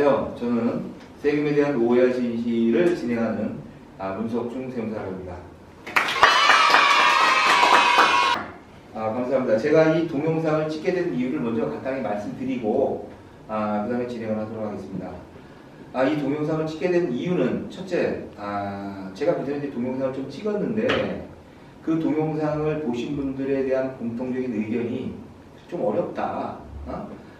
안녕하세요. 저는 세금에 대한 오해와 진실을 진행하는 문석중 세무사입니다. 감사합니다. 제가 이 동영상을 찍게 된 이유를 먼저 간단히 말씀드리고 그 다음에 진행을 하도록 하겠습니다. 이 동영상을 찍게 된 이유는 첫째, 제가 그전에 이제 동영상을 좀 찍었는데 그 동영상을 보신 분들에 대한 공통적인 의견이 좀 어렵다.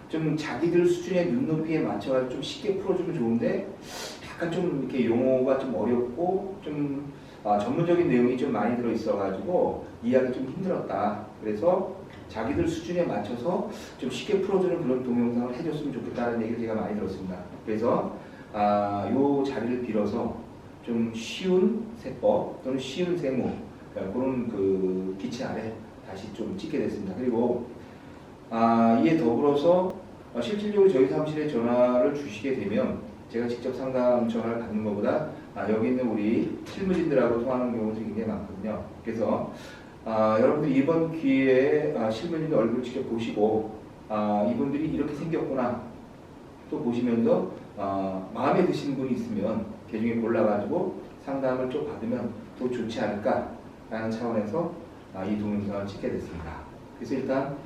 좀 자기들 수준의 눈높이에 맞춰서 좀 쉽게 풀어주면 좋은데 약간 좀 이렇게 용어가 좀 어렵고 좀 전문적인 내용이 좀 많이 들어 있어가지고 이해하기 좀 힘들었다. 그래서 자기들 수준에 맞춰서 좀 쉽게 풀어주는 그런 동영상을 해줬으면 좋겠다는 얘기를 제가 많이 들었습니다. 그래서 요 자리를 빌어서 좀 쉬운 세법 또는 쉬운 세무 그런 그 기체 아래 다시 좀 찍게 됐습니다. 그리고 이에 더불어서 실질적으로 저희 사무실에 전화를 주시게 되면 제가 직접 상담 전화를 받는 것보다 여기 있는 우리 실무진들하고 통하는 경우들이 굉장히 많거든요. 그래서 여러분들 이번 기회에 실무진들 얼굴을 직접 보시고 이분들이 이렇게 생겼구나 또 보시면서 마음에 드시는 분이 있으면 그 중에 골라가지고 상담을 좀 받으면 더 좋지 않을까라는 차원에서 이 동영상을 찍게 됐습니다. 그래서 일단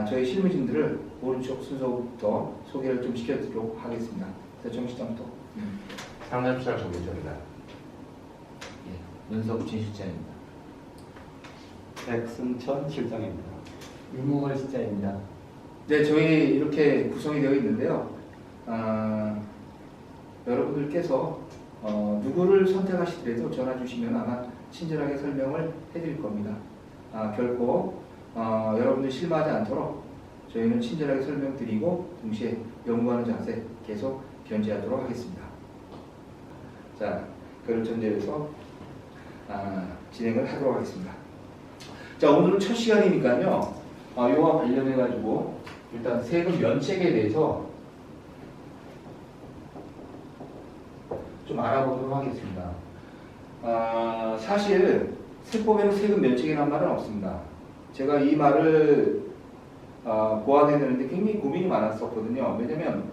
저희 실무진들을 오른쪽 순서부터 소개를 좀 시켜드리도록 하겠습니다. 정시장부터. 상담실장 정부장입니다. 문석진 실장입니다. 백승천 실장입니다. 윤무걸 실장입니다. 네, 저희 이렇게 구성이 되어 있는데요. 여러분들께서 누구를 선택하시더라도 전화 주시면 아마 친절하게 설명을 해드릴 겁니다. 결코 여러분들 실망하지 않도록 저희는 친절하게 설명드리고 동시에 연구하는 자세 계속 견지하도록 하겠습니다. 자, 그걸 전제해서 진행을 하도록 하겠습니다. 자, 오늘은 첫 시간이니까요. 이와 관련해가지고 일단 세금 면책에 대해서 좀 알아보도록 하겠습니다. 사실 세법에는 세금 면책이라는 말은 없습니다. 제가 이 말을 보완해내는데 굉장히 고민이 많았었거든요. 왜냐면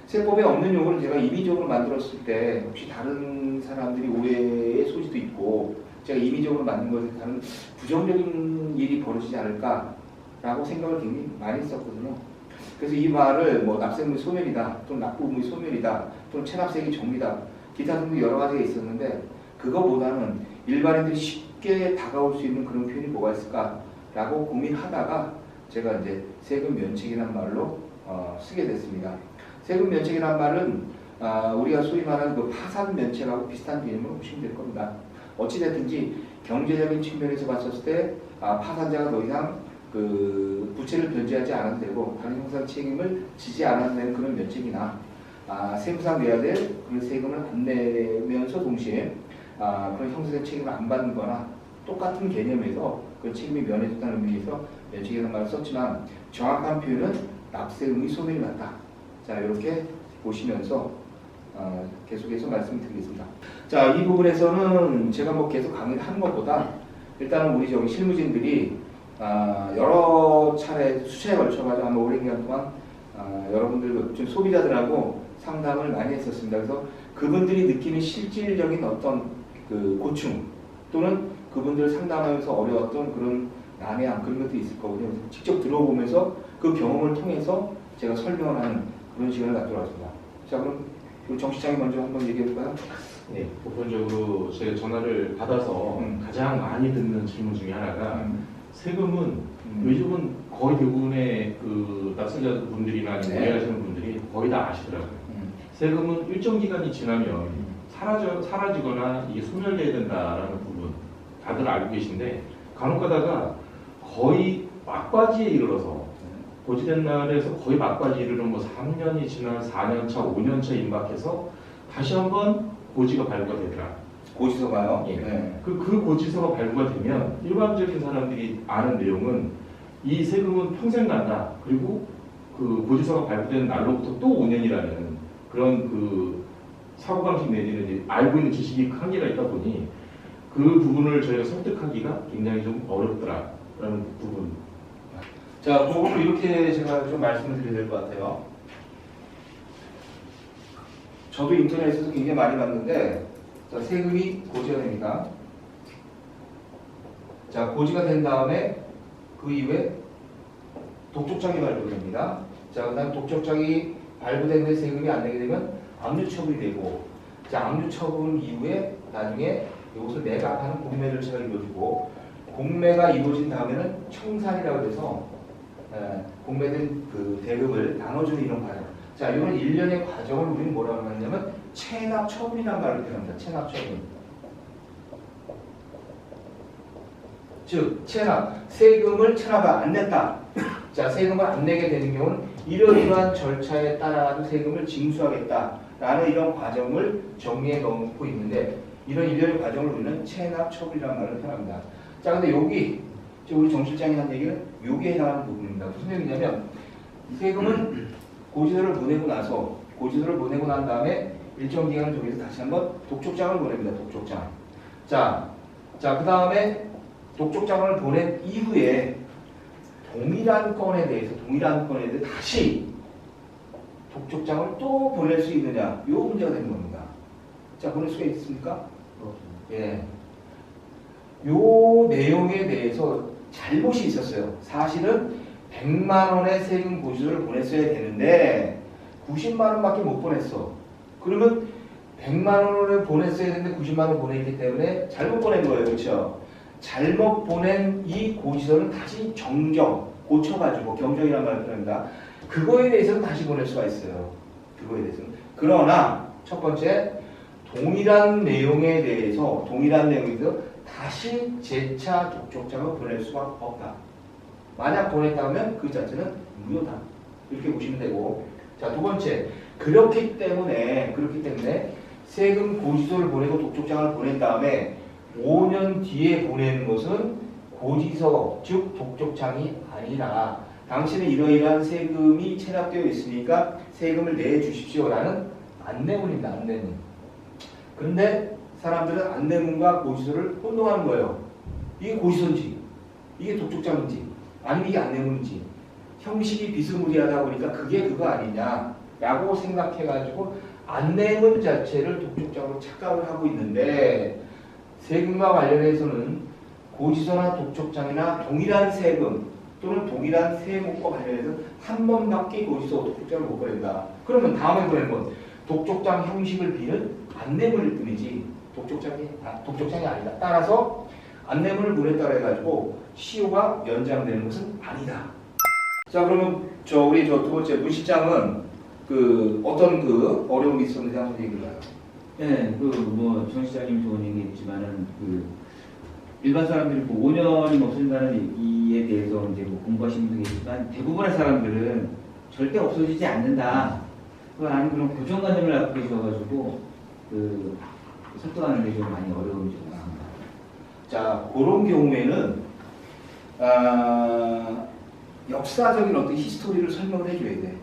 세법에 없는 용어를 제가 임의적으로 만들었을 때 혹시 다른 사람들이 오해의 소지도 있고 제가 임의적으로 만든 것에 다른 부정적인 일이 벌어지지 않을까라고 생각을 굉장히 많이 했었거든요. 그래서 이 말을 뭐 납세의무 소멸이다 또는 납부의무 소멸이다 또는 체납세액이 정리다 기타 등등 여러 가지가 있었는데 그거보다는 일반인들이 쉽게 다가올 수 있는 그런 표현이 뭐가 있을까라고 고민하다가 제가 이제 세금 면책이라는 말로 쓰게 됐습니다. 세금 면책이라는 말은 우리가 소위 말하는 그 파산 면책하고 비슷한 개념으로 보시면 될 겁니다. 어찌됐든지 경제적인 측면에서 봤을 때 파산자가 더 이상 그 부채를 변제하지 않아도 되고 다른 형사 책임을 지지 않아도 되는 그런 면책이나 세무상 내야 될 그런 세금을 안 내면서 동시에 그런 형사적 책임을 안 받는 거나 똑같은 개념에서 그 책임이 면해졌다는 의미에서 면책이라는 말을 썼지만 정확한 표현은 납세의무 소멸이 맞다. 자, 이렇게 보시면서 계속해서 말씀드리겠습니다. 자, 이 부분에서는 제가 뭐 계속 강의를 하는 것보다 일단은 우리 저기 실무진들이 여러 차례 수차에 걸쳐가지고 아마 오랜 기간 동안 여러분들 좀 소비자들하고 상담을 많이 했었습니다. 그래서 그분들이 느끼는 실질적인 어떤 그 고충 또는 그분들 상담하면서 어려웠던 그런 난해함 그런 것도 있을 거거든요. 직접 들어보면서 그 경험을 통해서 제가 설명을 하는 그런 시간을 갖도록 하겠습니다. 자, 그럼 우리 정 시장이 먼저 한번 얘기해 볼까요? 네, 보편적으로 제가 전화를 받아서 가장 많이 듣는 질문 중에 하나가 세금은 요즘은 거의 대부분의 그 납세자분들이나 아니면 오해하시는 분들이 거의 다 아시더라고요. 세금은 일정 기간이 지나면 사라지거나 이게 소멸돼야 된다라는 부분 다들 알고 계신데 간혹 가다가 거의 막바지에 이르러서 고지된 날에서 거의 막바지에 이르는 뭐 3년이 지난 4년 차, 5년 차 임박해서 다시 한번 고지가 발부가 되더라. 고지서가요? 예. 네. 그 고지서가 발부가 되면 일반적인 사람들이 아는 내용은 이 세금은 평생 간다. 그리고 그 고지서가 발부된 날로부터 또 5년이라는 그런 그 사고방식 내지는 이제 알고 있는 지식이 한계가 있다 보니 그 부분을 저희가 설득하기가 굉장히 좀 어렵더라라는 부분. 자, 그걸 이렇게 제가 좀 말씀을 드려야 될 것 같아요. 저도 인터넷에서 굉장히 많이 봤는데, 자, 세금이 고지가 됩니다. 자, 고지가 된 다음에 그 이후에 독촉장이 발부됩니다. 자, 그 다음 독촉장이 발부된 데 세금이 안 내게 되면 압류처분이 되고, 자, 압류처분 이후에 나중에 이것을 매각하는 공매 절차가 이루어지고, 공매가 이루어진 다음에는 청산이라고 해서 공매된 그 대금을 나눠주는 이런 과정. 자, 이런 일련의 과정을 우리는 뭐라고 하냐면 체납처분이라는 말을 표현합니다. 체납처분. 즉, 체납, 세금을 체납을 안 냈다. 자, 세금을 안 내게 되는 경우는 이러이러한 절차에 따라 세금을 징수하겠다라는 이런 과정을 정리해 놓고 있는데, 이런 일련의 과정을 우리는 체납처분이라는 말을 표현합니다. 자, 근데 여기 우리 정 실장이 한 얘기는 여기에 해당하는 부분입니다. 무슨 얘기냐면 세금은 고지서를 보내고 난 다음에 일정 기간을 정해서 다시 한번 독촉장을 보냅니다. 독촉장. 자, 그 다음에 독촉장을 보낸 이후에 동일한 건에 대해서 다시 독촉장을 또 보낼 수 있느냐, 이 문제가 되는 겁니다. 자, 보낼 수가 있습니까? 예. 요 내용에 대해서 잘못이 있었어요. 사실은 100만 원의 세금 고지서를 보냈어야 되는데 90만 원밖에 못 보냈어. 그러면 100만 원을 보냈어야 되는데 90만 원 보냈기 때문에 잘못 보낸 거예요. 그렇죠? 잘못 보낸 이 고지서는 다시 고쳐가지고 경정이라는 말을 표현합니다. 그거에 대해서는 다시 보낼 수가 있어요. 그거에 대해서는. 그러나 첫 번째, 동일한 내용에 대해서 다시 재차 독촉장을 보낼 수가 없다. 만약 보냈다면 그 자체는 무효다. 이렇게 보시면 되고, 자, 두 번째, 그렇기 때문에 세금 고지서를 보내고 독촉장을 보낸 다음에 5년 뒤에 보내는 것은 고지서, 즉 독촉장이 아니라 당신은 이러이러한 세금이 체납되어 있으니까 세금을 내주십시오라는 안내문입니다. 안내문. 그런데 사람들은 안내문과 고지서를 혼동하는 거예요. 이게 고지서인지, 이게 독촉장인지, 아니면 이게 안내문인지, 형식이 비스무리하다 보니까 그게 그거 아니냐라고 생각해가지고 안내문 자체를 독촉장으로 착각을 하고 있는데, 세금과 관련해서는 고지서나 독촉장이나 동일한 세금 또는 동일한 세목과 관련해서 한 번밖에 고지서 독촉장을 못 보낸다. 그러면 다음에 보낸 건 독촉장 형식을 비는 안내문일 뿐이지 독촉장이 아니다. 따라서 안내문을 보냈다고 해가지고 시효가 연장되는 것은 아니다. 자, 그러면 우리 두 번째 문 실장은 어떤 어려움이 있었는지 한번 얘기해봐요. 네, 정 시장님 좋은 얘기했지만은 일반 사람들이 5년이 없어진다는 얘기에 대해서 이제 공부하시는 분도 계시지만 대부분의 사람들은 절대 없어지지 않는다. 라는 그런 고정관념을 갖고 계셔가지고 설득하는 데 좀 많이 어려움이 좀 있습니다. 자, 그런 경우에는 역사적인 어떤 히스토리를 설명을 해줘야 돼.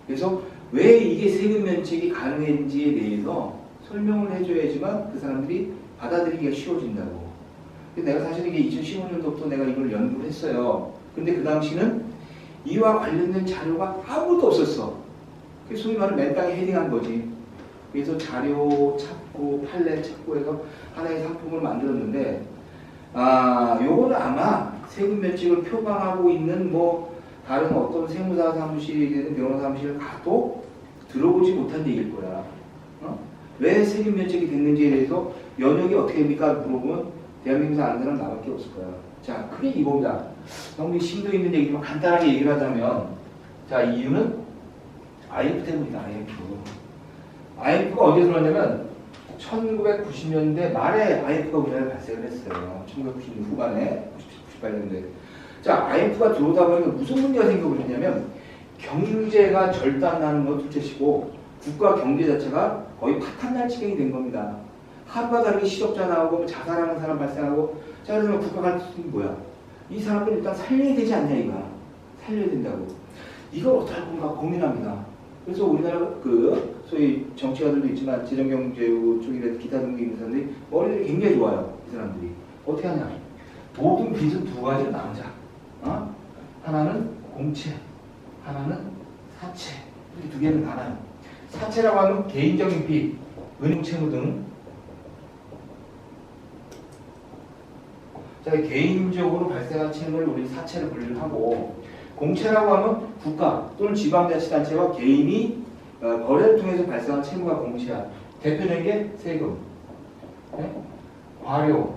그래서 왜 이게 세금 면책이 가능한지에 대해서 설명을 해줘야지만 그 사람들이 받아들이기가 쉬워진다고. 근데 내가 사실 이게 2015년도부터 내가 이걸 연구를 했어요. 근데 그 당시는 이와 관련된 자료가 아무것도 없었어. 그래서 소위 말하는 맨땅에 헤딩한 거지. 그래서 자료 찾고 판례 찾고 해서 하나의 상품을 만들었는데, 요거는 아마 세금 면책을 표방하고 있는 다른 어떤 세무사 사무실이든 변호사 사무실을 가도 들어보지 못한 얘기일 거야. 왜 세금 면책이 됐는지에 대해서 연역이 어떻게 됩니까? 물어보면 대한민국에서 아는 사람 나밖에 없을 거야. 자, 크게 이겁니다. 너무 심도 있는 얘기지만 간단하게 얘기를 하자면, 자, 이유는 IMF 때문이다. IMF가 언제 들어왔냐면 1990년대 말에 IMF가 우리나라에 발생을 했어요. 1990년 후반에 98년도에. 자, IMF가 들어오다 보니까 무슨 문제가 생겨버렸냐면 경제가 절단나는 건 둘째치고 국가 경제 자체가 거의 파탄날 지경이 된 겁니다. 하루가 다르게 실업자 나오고 자살하는 사람 발생하고. 자, 그러면 국가가 할 수 있는 뭐야? 이 사람들 일단 살려야 되지 않냐 이거야. 살려야 된다고. 이걸 어떻게 할 건가 고민합니다. 그래서 우리나라 소위 정치가들도 있지만 재정경제부 쪽이라든지 기타 등등 있는 사람들이 머리들이 굉장히 좋아요. 이 사람들이. 어떻게 하냐? 모든 빚은 두 가지로 나누자. 하나는 공채, 하나는 사채. 이렇게 두 개는 나눠요. 사채라고 하면 개인적인 빚, 은행 채무 등. 자, 개인적으로 발생한 채무를 우리 사채를 분류를 하고, 공채라고 하면 국가 또는 지방자치단체와 개인이 거래를 통해서 발생한 채무가 공채야. 대표적인 게 세금, 네? 과료,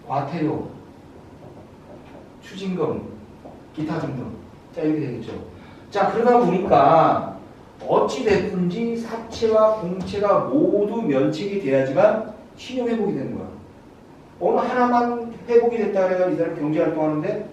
과태료, 추징금, 기타 등등. 자, 이렇게 되겠죠. 자, 그러다 보니까 어찌 됐든지 사채와 공채가 모두 면책이 돼야지만 신용 회복이 되는 거야. 어느 하나만 회복이 됐다 그래서 이 사람 경제 활동하는데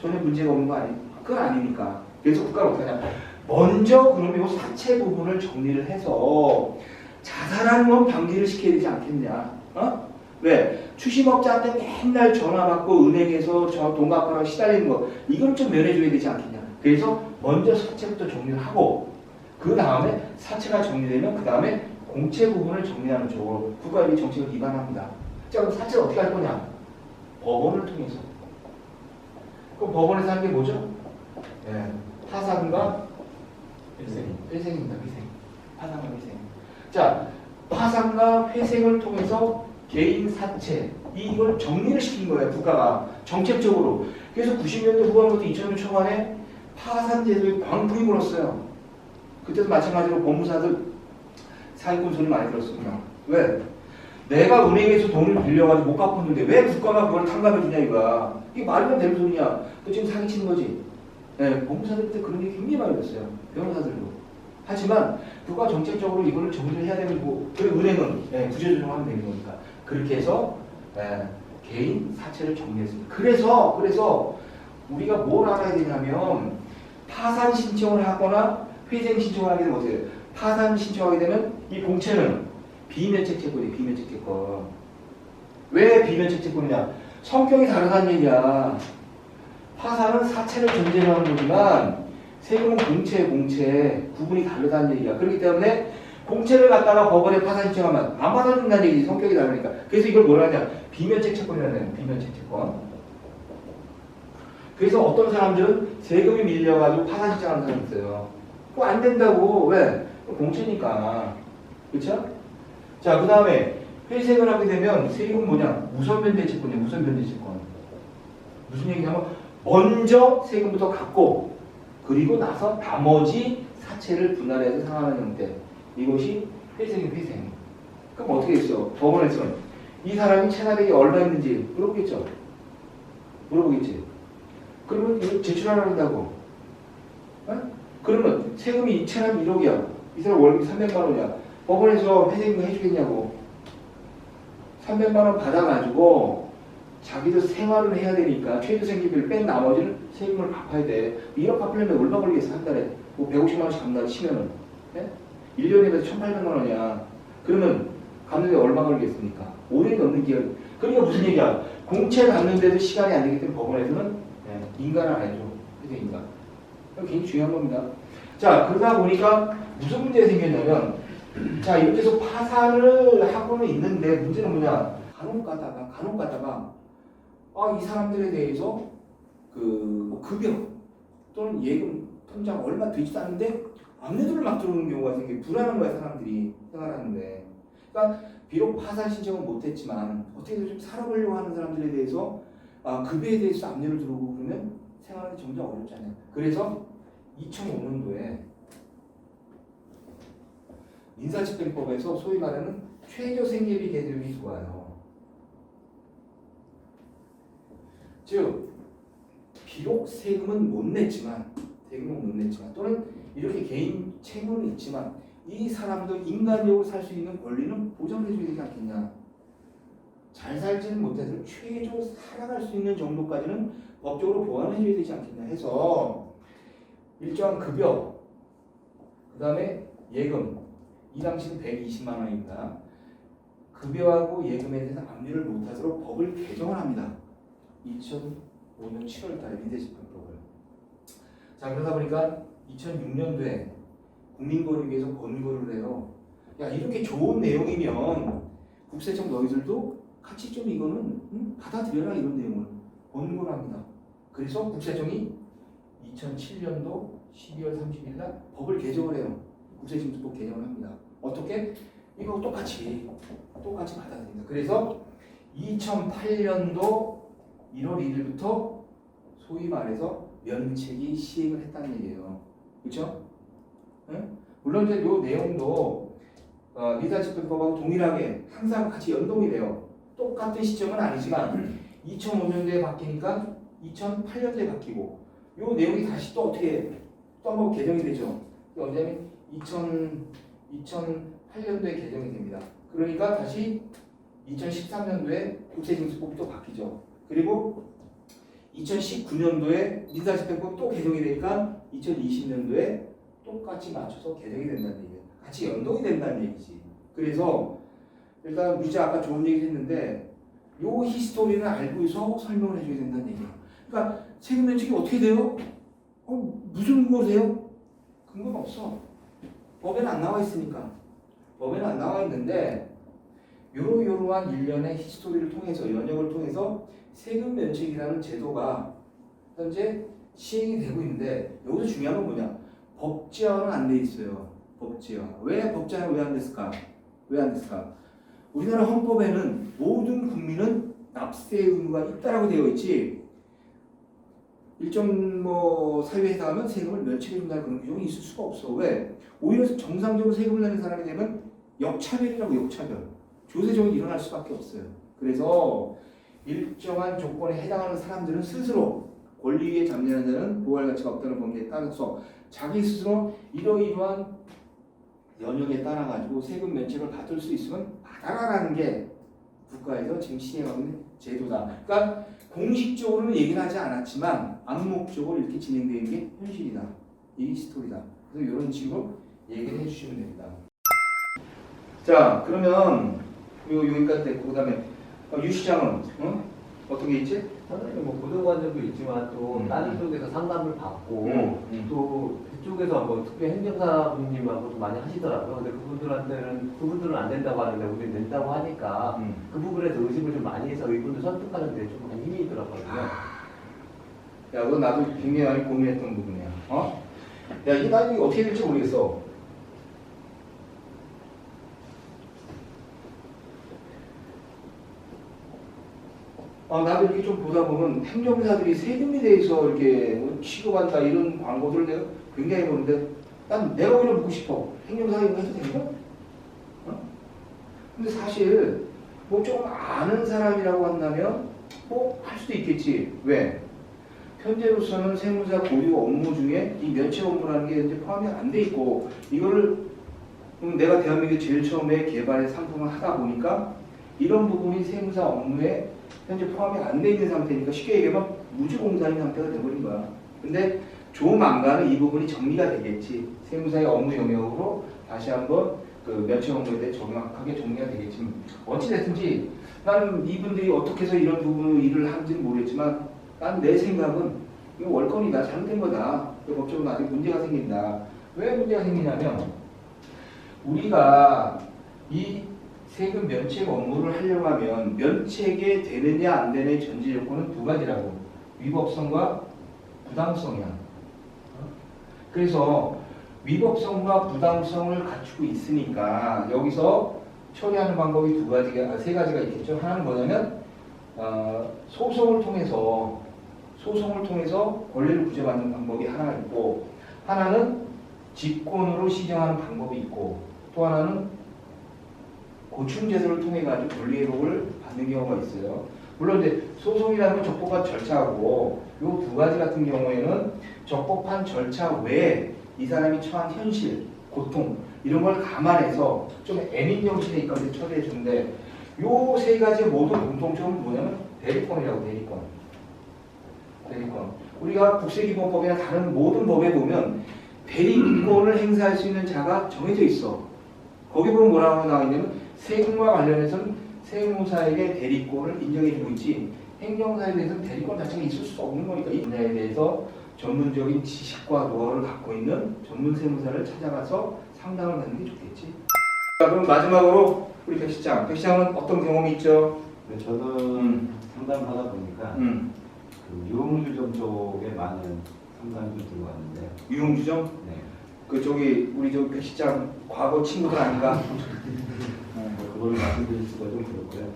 전혀 문제가 없는 거 아니? 그건 아니니까. 그래서 국가는 어떻게 하냐? 먼저 그러면 이 사채 부분을 정리를 해서 자살하는 건 방지를 시켜야 되지 않겠냐? 어? 왜? 추심업자한테 맨날 전화 받고 은행에서 저 돈 갚으라고 시달리는 거 이건 좀 면해줘야 되지 않겠냐? 그래서 먼저 사채부터 정리를 하고 그 다음에 사채가 정리되면 그 다음에 공채 부분을 정리하는 쪽으로 국가가 이 정책을 위반합니다. 자, 그럼 사채를 어떻게 할 거냐? 법원을 통해서. 그럼 법원에서 하는 게 뭐죠? 네. 파산과 회생입니다. 회생. 파산과 회생. 자, 파산과 회생을 통해서 개인 사채 이걸 정리를 시킨 거예요. 국가가 정책적으로. 그래서 90년대 후반부터 2000년 초반에 파산 제도에 광풍이 불었어요. 그때도 마찬가지로 법무사들 사기꾼 소리 많이 들었습니다. 왜? 내가 은행에서 돈을 빌려가지고 못 갚았는데 왜 국가가 그걸 탕감해주냐 이거야. 이게 말이 되는 소리냐. 너 지금 사기치는 거지. 네, 법무사들 때 그런 게 굉장히 많이 됐어요. 변호사들도. 하지만 국가 정책적으로 이거를 정리를 해야 되는 거고 그리고 은행은 구제조정하면 되는 거니까 그렇게 해서 개인 사채를 정리했습니다. 그래서 우리가 뭘 알아야 되냐면 파산 신청을 하거나 회생 신청을 하게 되면 어떻게 돼요? 파산 신청하게 되면 이 공채는 비면책 채권이에요. 비면책 채권. 왜 비면책 채권이냐? 성격이 다르다는 얘기야. 파산은 사채를 전제로 하는 거지만 세금은 공채 구분이 다르다는 얘기야. 그렇기 때문에 공채를 갖다가 법원에 파산 신청하면 안 받아준다는 얘기지. 성격이 다르니까. 그래서 이걸 뭐라 하냐? 비면책 채권이라는 거예요. 비면책 채권. 그래서 어떤 사람들은 세금이 밀려가지고 파산 신청하는 사람이 있어요. 그거 안 된다고. 왜? 공채니까. 그렇죠? 자, 그 다음에 회생을 하게 되면 세금은 뭐냐? 우선변제 채권이에요. 우선변제 채권. 무슨 얘기냐면 먼저 세금부터 갚고 그리고 나서 나머지 사채를 분할해서 상환하는 형태. 이것이 회생이에요. 회생. 그럼 어떻게 했어? 법원에서는 이 사람이 체납액이 얼마 있는지 물어보겠죠? 물어보겠지? 그러면 이거 제출하라고 한다고. 어? 그러면 세금이 체납이 1억이야. 이 사람 월급이 300만 원이야. 법원에서 회생금 해주겠냐고. 300만 원 받아가지고 자기도 생활을 해야 되니까 최저생계비를 뺀 나머지는 세금을 갚아야 돼. 1억 갚으려면 얼마 걸리겠어 한 달에. 뭐 150만 원씩 갚는다 치면은. 네? 1년이면 1,800만 원이야. 그러면 갚는데 얼마 걸리겠습니까? 5년이 넘는 기간. 그러니까 무슨 얘기야? 공채 갚는데도 시간이 안 되기 때문에 법원에서는 인간을 안 해줘. 회생인간. 굉장히 중요한 겁니다. 자, 그러다 보니까 무슨 문제가 생겼냐면 자, 이렇게 해서 파산을 하고는 있는데 문제는 뭐냐? 간혹 가다가 이 사람들에 대해서 뭐 급여 또는 예금 통장 얼마 되지도 않는데 압류들을 막 들어오는 경우가 생겨. 불안한 거야 사람들이 생활하는데. 그러니까 비록 파산 신청은 못했지만 어떻게든 좀 살아보려고 하는 사람들에 대해서 급여에 대해서 압류를 들어오고 그러면 생활이 점점 어렵잖아요. 그래서 2005년도에 민사집행법에서 소위 말하는 최저생계비 개념이 들어와요. 즉 비록 세금은 못 냈지만 또는 이렇게 개인 채무는 있지만 이 사람도 인간적으로 살 수 있는 권리는 보장해줘야 되지 않겠냐. 잘 살지는 못해도 최저 살아갈 수 있는 정도까지는 법적으로 보완해줘야 되지 않겠냐 해서 일정한 급여 그 다음에 예금 이 당시는 120만 원입니다. 급여하고 예금에 대해서 압류를 못하도록 법을 개정을 합니다. 2005년 7월달에 민사집행법을. 자, 그러다 보니까 2006년도에 국민권익위에서 권고를 해요. 야, 이렇게 좋은 내용이면 국세청 너희들도 같이 좀 이거는 받아들여라 이런 내용을 권고를 합니다. 그래서 국세청이 2007년도 12월 30일 날 법을 개정을 해요. 국세징수법 개정을 합니다. 어떻게? 이거 똑같이 받아야 됩니다. 그래서 2008년도 1월 1일부터 소위 말해서 면책이 시행을 했다는 얘기예요. 그렇죠? 응? 물론 이제 요 내용도 미사집행법하고 동일하게 항상 같이 연동이 돼요. 똑같은 시점은 아니지만 2005년도에 바뀌니까 2008년도에 바뀌고 요 내용이 다시 또 어떻게 또 한번 개정이 되죠. 언제냐면 2008년도에 개정이 됩니다. 그러니까 다시 2013년도에 국세징수법이 또 바뀌죠. 그리고 2019년도에 민사집행법이 또 개정이 되니까 2020년도에 똑같이 맞춰서 개정이 된다는 얘기예요. 같이 연동이 된다는 얘기지. 그래서 일단 무자 아까 좋은 얘기를 했는데 요 히스토리는 알고서 설명을 해줘야 된다는 얘기예요. 그러니까 세금 면책이 어떻게 돼요? 무슨 근거세요? 근거가 없어. 법에는 안 나와 있으니까. 법에는 안 나와 있는데 요러한 일련의 히스토리를 통해서 연역을 통해서 세금 면책이라는 제도가 현재 시행이 되고 있는데 여기서 중요한 건 뭐냐? 법제화는 안 돼 있어요. 법제화. 왜 법제화는 왜 안 됐을까? 왜 안 됐을까? 우리나라 헌법에는 모든 국민은 납세 의무가 있다라고 되어 있지. 일정 사유에 해당하면 세금을 면책해 준다는 그런 규정이 있을 수가 없어. 왜? 오히려 정상적으로 세금을 내는 사람이 되면 역차별이라고 역차별. 조세적으로 일어날 수밖에 없어요. 그래서 일정한 조건에 해당하는 사람들은 스스로 권리위에 잠재하는 자는 보호할 가치가 없다는 법리에 따라서 자기 스스로 이러이러한 연역에 따라 가지고 세금 면책을 받을 수 있으면 받아라라는 게 국가에서 지금 시행하고 있는 제도다. 그러니까 공식적으로는 얘기는 하지 않았지만 암묵적으로 이렇게 진행되는 게 현실이다. 이게 스토리다. 그래서 이런 식으로 얘기를 해주시면 됩니다. 자, 그러면 여기까지 됐고 그다음에 유 시장은 어떻게 있지? 선생님 뭐 고등관절도 있지만 또 다른 쪽에서 상담을 받고 또 그쪽에서 뭐 특히 행정사분님하고도 많이 하시더라고요. 근데 그분들은 안 된다고 하는데 우리는 된다고 하니까 그 부분에서 의식을 좀 많이 해서 이분들 설득하는데 좀 많이 힘이 들었거든요. 야, 그건 나도 굉장히 많이 고민했던 부분이야. 야, 이게 나중에 어떻게 될지 모르겠어. 나도 이렇게 좀 보다 보면 행정사들이 세금에 대해서 이렇게 취급한다 이런 광고들을 내가 굉장히 보는데 난 내가 오히려 묻고 싶어. 행정사가 이거 해도 되는 거야? 근데 사실 좀 아는 사람이라고 한다면 할 수도 있겠지. 왜? 현재로서는 세무사 고유 업무 중에 이 면책 업무라는 게 이제 포함이 안 돼 있고 이거를 내가 대한민국에 제일 처음에 개발의 상품을 하다 보니까 이런 부분이 세무사 업무에 현재 포함이 안 돼 있는 상태니까 쉽게 얘기하면 무주공사인 상태가 돼버린 거야. 근데 조만간은 이 부분이 정리가 되겠지. 세무사의 업무 영역으로 다시 한번 그 면책 업무에 대해 정확하게 정리가 되겠지만 어찌됐든지 나는 이분들이 어떻게 해서 이런 부분으로 일을 하는지는 모르겠지만 난 내 생각은 이거 월권이다. 잘못된 거다. 법적으로 나중에 문제가 생긴다. 왜 문제가 생기냐면 우리가 이 세금 면책 업무를 하려고 하면 면책이 되느냐 안 되느냐의 전제 조건은 두 가지라고. 위법성과 부당성이야. 그래서 위법성과 부당성을 갖추고 있으니까 여기서 처리하는 방법이 세 가지가 있겠죠. 하나는 뭐냐면 소송을 통해서 권리를 구제받는 방법이 하나 있고 하나는 직권으로 시정하는 방법이 있고 또 하나는 고충제도를 통해 가지고 권리회복을 받는 경우가 있어요. 물론 이제 소송이라는 건 적법한 절차하고 이 두 가지 같은 경우에는 적법한 절차 외에 이 사람이 처한 현실, 고통 이런 걸 감안해서 좀 애민 정신에 있거든 처리해 주는데 이 세 가지의 모든 공통점은 뭐냐면 대리권이라고. 대리권. 우리가 국세기본법이나 다른 모든 법에 보면 대리권을 행사할 수 있는 자가 정해져 있어. 거기 보면 뭐라고 나와 있냐면 세금과 관련해서는 세무사에게 대리권을 인정해주고 있지 행정사에 대해서는 대리권 자체가 있을 수 없는 거니까 이 분야에 대해서 전문적인 지식과 노하우를 갖고 있는 전문 세무사를 찾아가서 상담을 받는 게 좋겠지. 자, 그럼 마지막으로 우리 백 시장. 백 시장은 어떤 경험이 있죠? 저는 상담을 하다 보니까 그 유흥주점 쪽에 많은 상담이 들어왔는데 유흥주점? 네. 그쪽이 우리 저 백시장 과거 친구들 아닌가? 그걸 말씀드릴 수가 좀 그렇고요.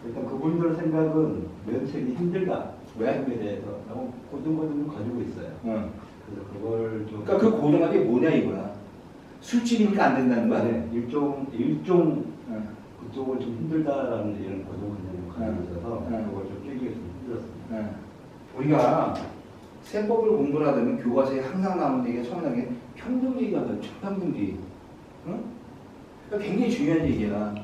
일단 그분들 생각은 면책이 힘들다. 왜? 에 대해서 너무 고등고등을 가지고 있어요. 그래서 그걸 좀. 그러니까 그 고정한 게 뭐냐 이거야. 술집이니까 안 된다는 거야? 네, 일종 그쪽을 좀 힘들다라는 이런 고정관념을 가지고 있어서 그걸 좀 깨기가 좀 힘들었습니다. 우리가 세법을 공부를 하려면 교과서에 항상 나오는 얘기가 처음 나게 평등주의가 뭐야? 초평등주의. 응? 그러니까 굉장히 중요한 얘기야.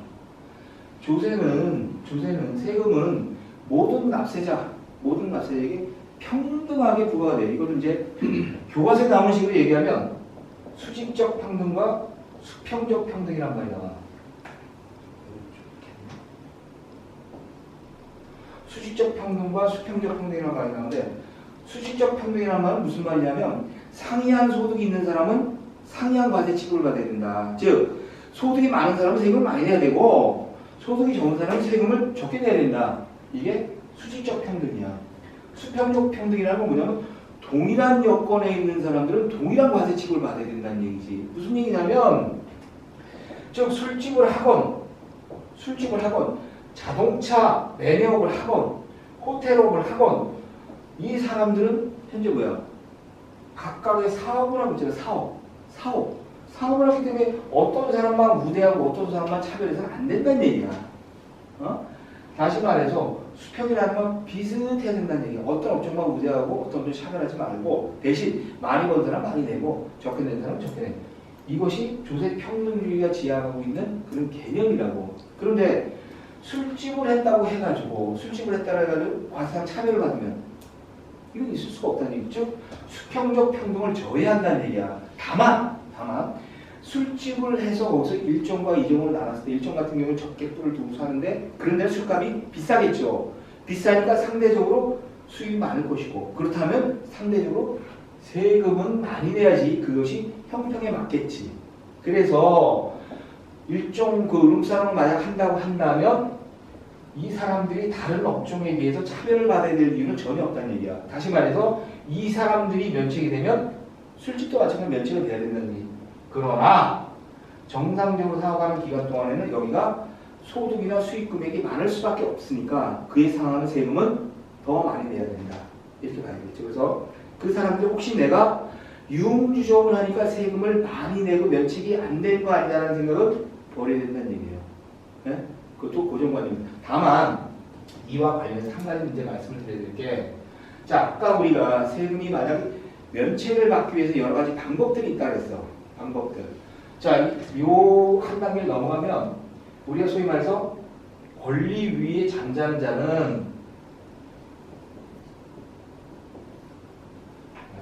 조세는 세금은 모든 납세자에게 평등하게 부과가 돼. 이거를 이제 교과서에 나오는 식으로 얘기하면 수직적 평등과 수평적 평등이란 말이 나와. 수직적 평등과 수평적 평등이라는 말이 나오는데 수직적 평등이라는 말은 무슨 말이냐면 상이한 소득이 있는 사람은 상이한 과세 치료를 받아야 된다. 즉 소득이 많은 사람은 세금을 많이 내야 되고 소득이 적은 사람은 세금을 적게 내야 된다. 이게 수직적 평등이야. 수평적 평등이라는 건 뭐냐면 동일한 여건에 있는 사람들은 동일한 과세 치료를 받아야 된다는 얘기지. 무슨 얘기냐면 즉 술집을 하건 자동차 매매업을 하건 호텔업을 하건 이 사람들은 현재 뭐야? 각각의 사업을 하고 있잖아. 사업을 하기 때문에 어떤 사람만 우대하고 어떤 사람만 차별해서는 안 된다는 얘기야. 다시 말해서 수평이라는 건 비슷해야 된다는 얘기야. 어떤 업종만 우대하고 어떤 업종 차별하지 말고 대신 많이 번 사람 많이 내고 적게 낸 사람 적게 내. 이것이 조세 평등주의가 지향하고 있는 그런 개념이라고. 그런데 술집을 했다고 해가지고 과세상 차별을 받으면 이건 있을 수가 없다는 얘기죠. 수평적 평등을 저해한다는 얘기야. 다만 술집을 해서 거기서 1종과 2종으로 나눴을 때 1종 같은 경우는 적객도를 두고 사는데 그런 데는 술값이 비싸겠죠. 비싸니까 상대적으로 수입이 많을 것이고 그렇다면 상대적으로 세금은 많이 내야지 그것이 형평에 맞겠지. 그래서 일종 그 룸사롱을 만약 한다고 한다면 이 사람들이 다른 업종에 비해서 차별을 받아야 될 이유는 전혀 없다는 얘기야. 다시 말해서 이 사람들이 면책이 되면 술집도 마찬가지로 면책이 돼야 된다는 얘기. 그러나 정상적으로 사업하는 기간 동안에는 여기가 소득이나 수익 금액이 많을 수밖에 없으니까 그에 상하는 세금은 더 많이 내야 된다. 이렇게 봐야겠죠. 그래서 그 사람들 혹시 내가 유흥주점을 하니까 세금을 많이 내고 면책이 안 되는 거 아니냐는 생각은 버려야 된다는 얘기예요. 네? 그것도 고정관념입니다. 다만 이와 관련해서 한 가지 문제 말씀을 드려야 자, 아까 우리가 세금이 만약 면책을 받기 위해서 여러 가지 방법들이 있다 그랬어. 방법들. 자, 요 한 단계를 넘어가면 우리가 소위 말해서 권리 위에 잠자는 자는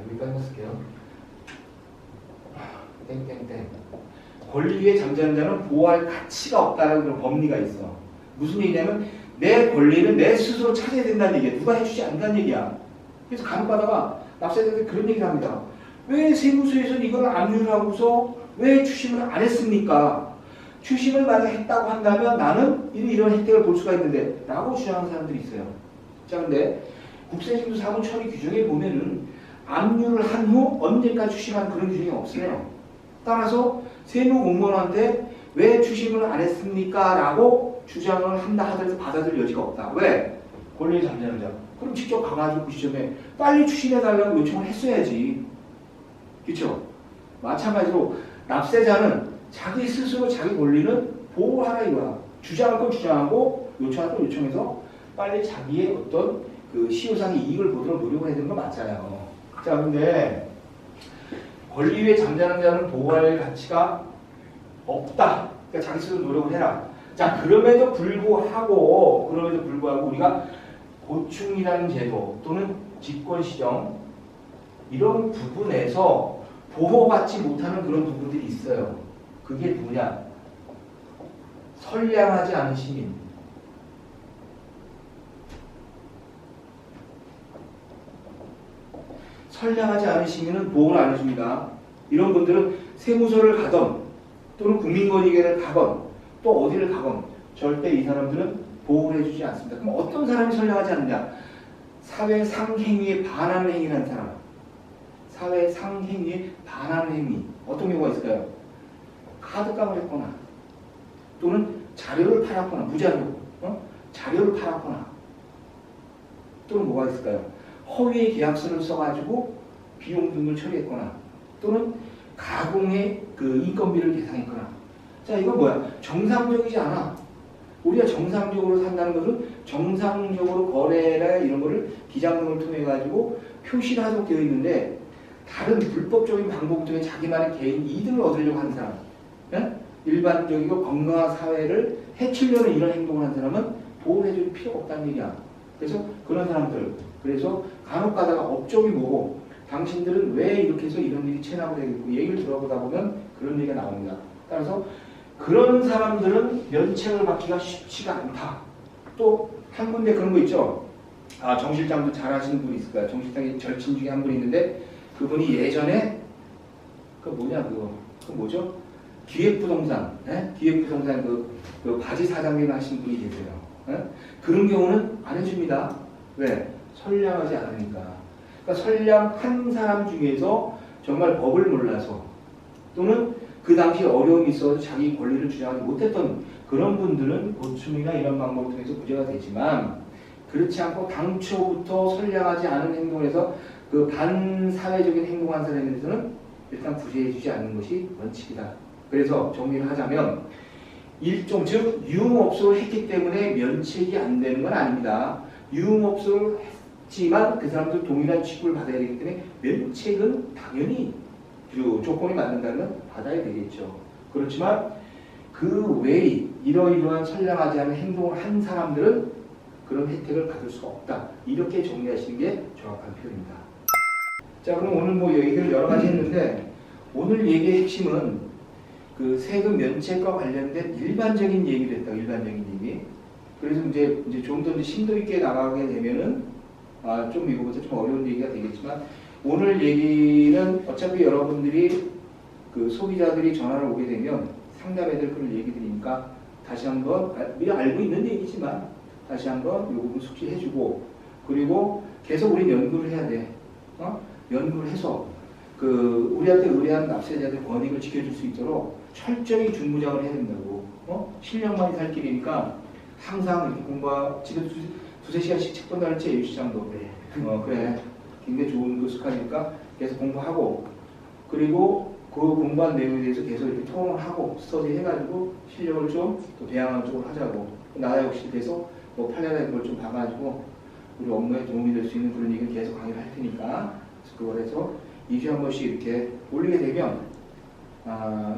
여기까지 쓸게요. 땡땡땡. 권리 위에 잠자는 자는 보호할 가치가 없다는 그런 법리가 있어. 무슨 얘기냐면 내 권리는 내 스스로 찾아야 된다는 얘기야. 누가 해주지 않는다는 얘기야. 그래서 간혹 가다가 납세자들이 그런 얘기를 합니다. 왜 세무서에서는 이걸 압류를 하고서 왜 추심을 안 했습니까? 추심을 만약 했다고 한다면 나는 이런 혜택을 볼 수가 있는데 라고 주장하는 사람들이 있어요. 자, 근데 국세징수 사무 처리 규정에 보면은 압류를 한 후 언제까지 추심하는 그런 규정이 없어요. 따라서 세무 공무원한테 왜 추심을 안 했습니까? 라고 주장을 한다 하더라도 받아들일 여지가 없다. 왜? 권리에 잠자는 자. 그럼 직접 가가지고 그 시점에 빨리 추심해달라고 요청을 했어야지. 그렇죠? 마찬가지로 납세자는 자기 스스로 자기 권리는 보호하라 이거야. 주장할 건 주장하고 요청할 건 요청해서 빨리 자기의 어떤 그 시효상의 이익을 보도록 노력을 해야 되는 건 맞잖아요. 자, 근데 권리 위에 잠자는 자는 보호할 가치가 없다. 그러니까 자기 스스로 노력을 해라. 자, 그럼에도 불구하고 우리가 고충이라는 제도 또는 직권시정 이런 부분에서 보호받지 못하는 그런 부분들이 있어요. 그게 뭐냐? 선량하지 않은 시민. 선량하지 않은 시민은 보호를 안 해줍니다. 이런 분들은 세무서를 가던 또는 국민권익위를 가건 또 어디를 가건 절대 이 사람들은 보호를 해주지 않습니다. 그럼 어떤 사람이 선량하지 않느냐? 사회 상행위에 반하는 행위라는 사람. 사회 상행위에 반하는 행위. 어떤 경우가 있을까요? 카드값을 했거나 또는 자료를 팔았거나 무자료 자료를 팔았거나 또는 뭐가 있을까요? 허위의 계약서를 써가지고 비용 등을 처리했거나 또는 가공의 그 인건비를 계산했거나. 자, 이거 뭐야? 정상적이지 않아. 우리가 정상적으로 산다는 것은 정상적으로 거래나 이런 거를 기장 등을 통해 가지고 표시를 하도록 되어 있는데, 다른 불법적인 방법 중에 자기만의 개인 이득을 얻으려고 하는 사람, 일반적이고 건강한 사회를 해치려는 이런 행동을 하는 사람은 보호를 해줄 필요가 없다는 얘기야. 그래서 그런 사람들, 그래서 간혹 가다가 업종이 뭐고 당신들은 왜 이렇게 해서 이런 일이 체납을 되겠고 얘기를 들어보다 보면 그런 얘기가 나옵니다. 따라서 그런 사람들은 면책을 받기가 쉽지가 않다. 또 한 군데 그런 거 있죠. 아, 정 실장도 잘 아시는 분이 있을 거야. 정 실장의 절친 중에 한 분이 있는데, 그분이 예전에 그 뭐죠? 기획부동산, 기획부동산 그 바지 사장님 하신 분이 계세요. 그런 경우는 안 해줍니다. 왜? 선량하지 않으니까. 그러니까 선량한 사람 중에서 정말 법을 몰라서 또는 그 당시 어려움이 있어서 자기 권리를 주장하지 못했던 그런 분들은 고충이나 이런 방법을 통해서 무죄가 되지만, 그렇지 않고 당초부터 선량하지 않은 행동을 해서 그 반사회적인 행동한 사람에 대해서는 일단 구제해주지 않는 것이 원칙이다. 그래서 정리를 하자면, 일종 즉 유흥업소를 했기 때문에 면책이 안 되는 건 아닙니다. 유흥업소를 했지만 그 사람들 동일한 취급을 받아야 되기 때문에 면책은 당연히 조건이 맞는다면 받아야 되겠죠. 그렇지만 그 외에 이러이러한 선량하지 않은 행동을 한 사람들은 그런 혜택을 받을 수가 없다. 이렇게 정리하시는 게 정확한 표현입니다. 자, 그럼 오늘 뭐 얘기를 여러 가지 했는데, 오늘 얘기의 핵심은 그 세금 면책과 관련된 일반적인 얘기를 했다. 일반적인 얘기. 그래서 이제 좀 더 심도 있게 나가게 되면은 좀 이거보다 좀 어려운 얘기가 되겠지만, 오늘 얘기는 어차피 여러분들이 그 소비자들이 전화를 오게 되면 상담해야 될 그런 얘기들이니까 다시 한번 미리 알고 있는 얘기지만 다시 한번 이 부분 숙지해주고, 그리고 계속 우리 연구를 해야 돼. 연구를 해서 그 우리한테 의뢰하는 납세자들 권익을 지켜줄 수 있도록 철저히 준무장을 해야 된다고. 실력만이 살 길이니까 항상 이렇게 집에서 두세 시간씩 책 본다는 제 유시장도 그래. 굉장히 좋은 그 습관이니까 계속 공부하고, 그리고 그 공부한 내용에 대해서 계속 이렇게 토론을 하고 스터디 해가지고 실력을 좀 또 배양하는 쪽으로 하자고. 나 역시 계속 뭐 팔려는 걸 좀 봐가지고 우리 업무에 도움이 될 수 있는 그런 얘기를 계속 강의를 할 테니까, 그걸 해서 2주에 한 번씩 이렇게 올리게 되면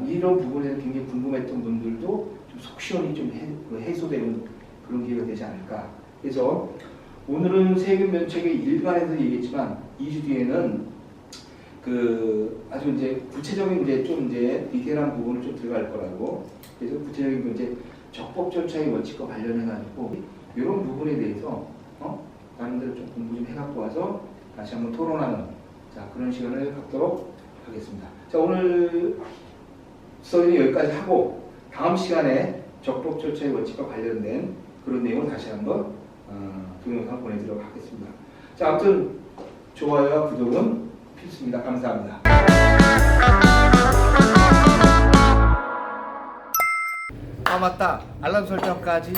이런 부분에 대해서 굉장히 궁금했던 분들도 좀 속 시원히 좀 해소되는 그런 기회가 되지 않을까. 그래서 오늘은 세금 면책의 일반에서 얘기했지만 2주 뒤에는 그 아주 이제 구체적인 좀 디테일한 부분을 좀 들어갈 거라고. 그래서 구체적인 이제 적법 절차의 원칙과 관련해가지고 이런 부분에 대해서 나름대로 좀 공부 좀 해갖고 와서 다시 한번 토론하는 그런 시간을 갖도록 하겠습니다. 자, 오늘 스터디는 여기까지 하고 다음 시간에 적법 절차의 원칙과 관련된 그런 내용을 다시 한번 동영상 보내드리도록 하겠습니다. 자, 아무튼 좋아요와 구독은 필수입니다. 감사합니다. 맞다. 알람 설정까지.